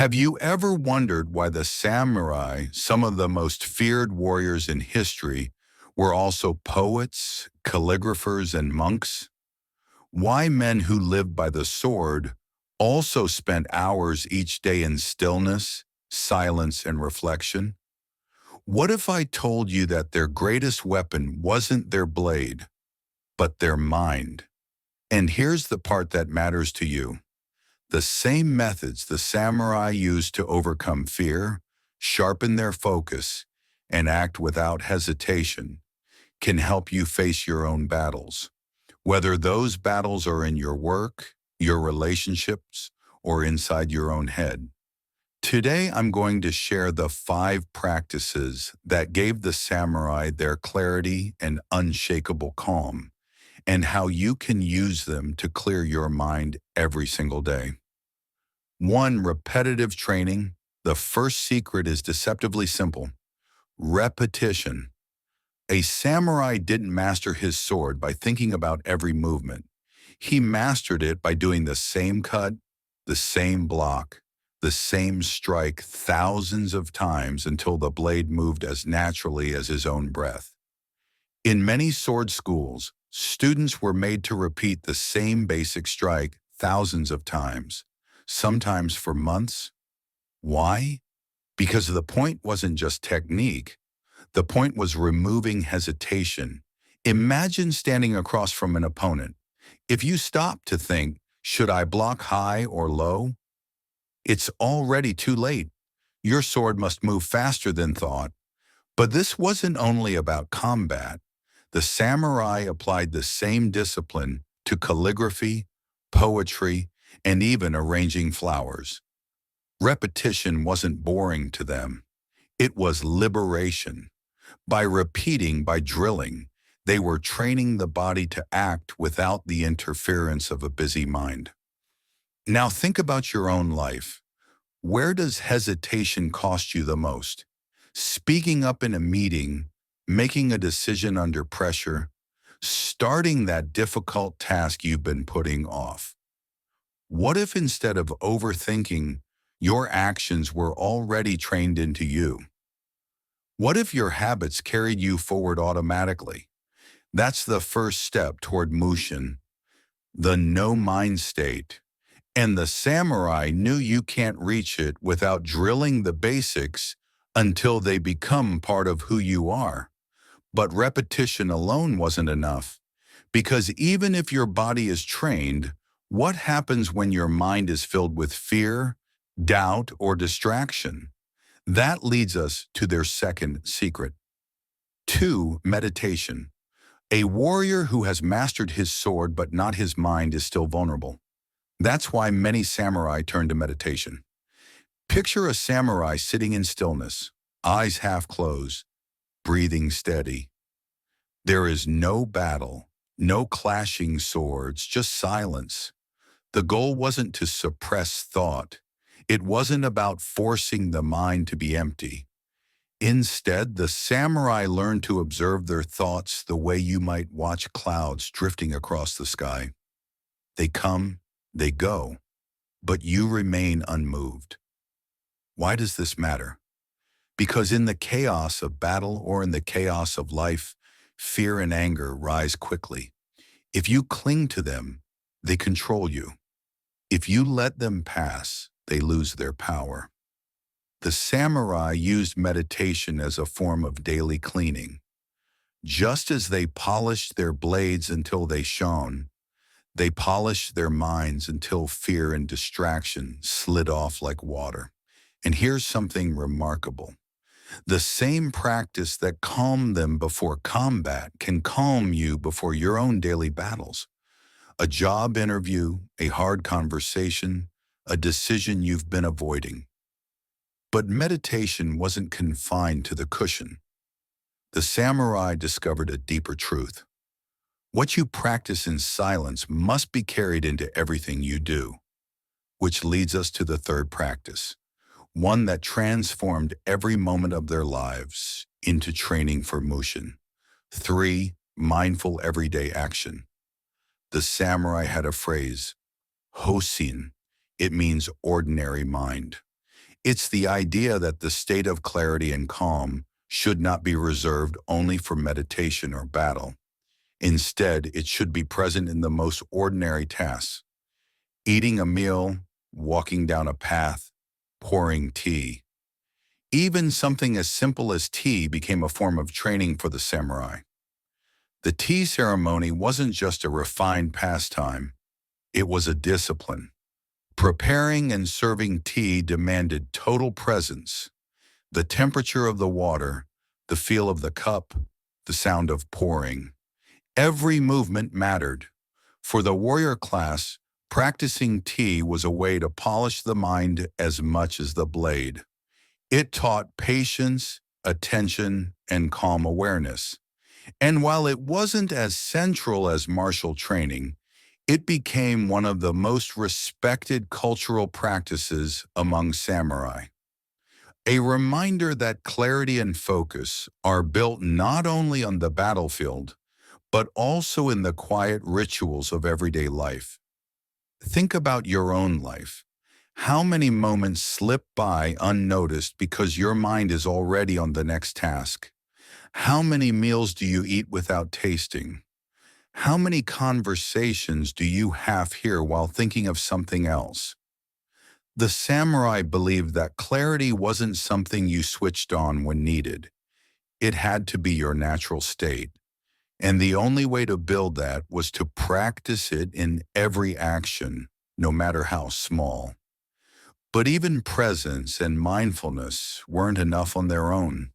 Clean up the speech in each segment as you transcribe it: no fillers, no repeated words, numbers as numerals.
Have you ever wondered why the samurai, some of the most feared warriors in history, were also poets, calligraphers, and monks? Why men who lived by the sword also spent hours each day in stillness, silence, and reflection? What if I told you that their greatest weapon wasn't their blade, but their mind? And here's the part that matters to you. The same methods the samurai used to overcome fear, sharpen their focus, and act without hesitation can help you face your own battles. Whether those battles are in your work, your relationships, or inside your own head. Today, I'm going to share the 5 practices that gave the samurai their clarity and unshakable calm, and how you can use them to clear your mind every single day. 1. Repetitive training. The first secret is deceptively simple. Repetition. A samurai didn't master his sword by thinking about every movement. He mastered it by doing the same cut, the same block, the same strike thousands of times until the blade moved as naturally as his own breath. In many sword schools, students were made to repeat the same basic strike thousands of times, sometimes for months. Why? Because the point wasn't just technique. The point was removing hesitation. Imagine standing across from an opponent. If you stop to think, should I block high or low? It's already too late. Your sword must move faster than thought. But this wasn't only about combat. The samurai applied the same discipline to calligraphy, poetry, and even arranging flowers. Repetition wasn't boring to them. It was liberation. By repeating, by drilling, they were training the body to act without the interference of a busy mind. Now think about your own life. Where does hesitation cost you the most? Speaking up in a meeting, making a decision under pressure, starting that difficult task you've been putting off. What if instead of overthinking, your actions were already trained into you? What if your habits carried you forward automatically? That's the first step toward Mushin, the no-mind state. And the samurai knew you can't reach it without drilling the basics until they become part of who you are. But repetition alone wasn't enough, because even if your body is trained, what happens when your mind is filled with fear, doubt, or distraction? That leads us to their second secret. 2. Meditation. A warrior who has mastered his sword but not his mind is still vulnerable. That's why many samurai turn to meditation. Picture a samurai sitting in stillness, eyes half closed, breathing steady. There is no battle, no clashing swords, just silence. The goal wasn't to suppress thought. It wasn't about forcing the mind to be empty. Instead, the samurai learned to observe their thoughts the way you might watch clouds drifting across the sky. They come, they go, but you remain unmoved. Why does this matter? Because in the chaos of battle or in the chaos of life, fear and anger rise quickly. If you cling to them, they control you. If you let them pass, they lose their power. The samurai used meditation as a form of daily cleaning. Just as they polished their blades until they shone, they polished their minds until fear and distraction slid off like water. And here's something remarkable. The same practice that calmed them before combat can calm you before your own daily battles. A job interview, a hard conversation, a decision you've been avoiding. But meditation wasn't confined to the cushion. The samurai discovered a deeper truth. What you practice in silence must be carried into everything you do. Which leads us to the third practice, one that transformed every moment of their lives into training for Mushin. 3. Mindful everyday action. The samurai had a phrase, Hosin. It means ordinary mind. It's the idea that the state of clarity and calm should not be reserved only for meditation or battle. Instead, it should be present in the most ordinary tasks: eating a meal, walking down a path, pouring tea. Even something as simple as tea became a form of training for the samurai. The tea ceremony wasn't just a refined pastime, it was a discipline. Preparing and serving tea demanded total presence: the temperature of the water, the feel of the cup, the sound of pouring. Every movement mattered. For the warrior class, practicing tea was a way to polish the mind as much as the blade. It taught patience, attention, and calm awareness. And while it wasn't as central as martial training, it became one of the most respected cultural practices among samurai. A reminder that clarity and focus are built not only on the battlefield, but also in the quiet rituals of everyday life. Think about your own life. How many moments slip by unnoticed because your mind is already on the next task? How many meals do you eat without tasting? How many conversations do you half hear while thinking of something else? The samurai believed that clarity wasn't something you switched on when needed. It had to be your natural state. And the only way to build that was to practice it in every action, no matter how small. But even presence and mindfulness weren't enough on their own,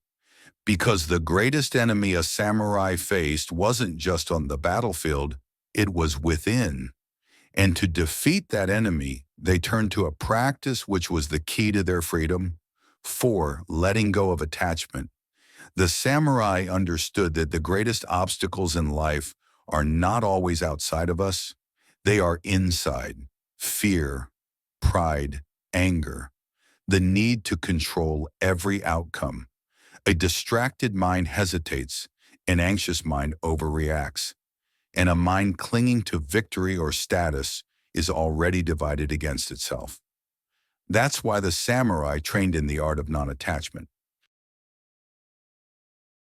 because the greatest enemy a samurai faced wasn't just on the battlefield, it was within. And to defeat that enemy, they turned to a practice which was the key to their freedom: letting go of attachment. The samurai understood that the greatest obstacles in life are not always outside of us, they are inside: fear, pride, anger, the need to control every outcome. A distracted mind hesitates, an anxious mind overreacts, and a mind clinging to victory or status is already divided against itself. That's why the samurai trained in the art of non-attachment.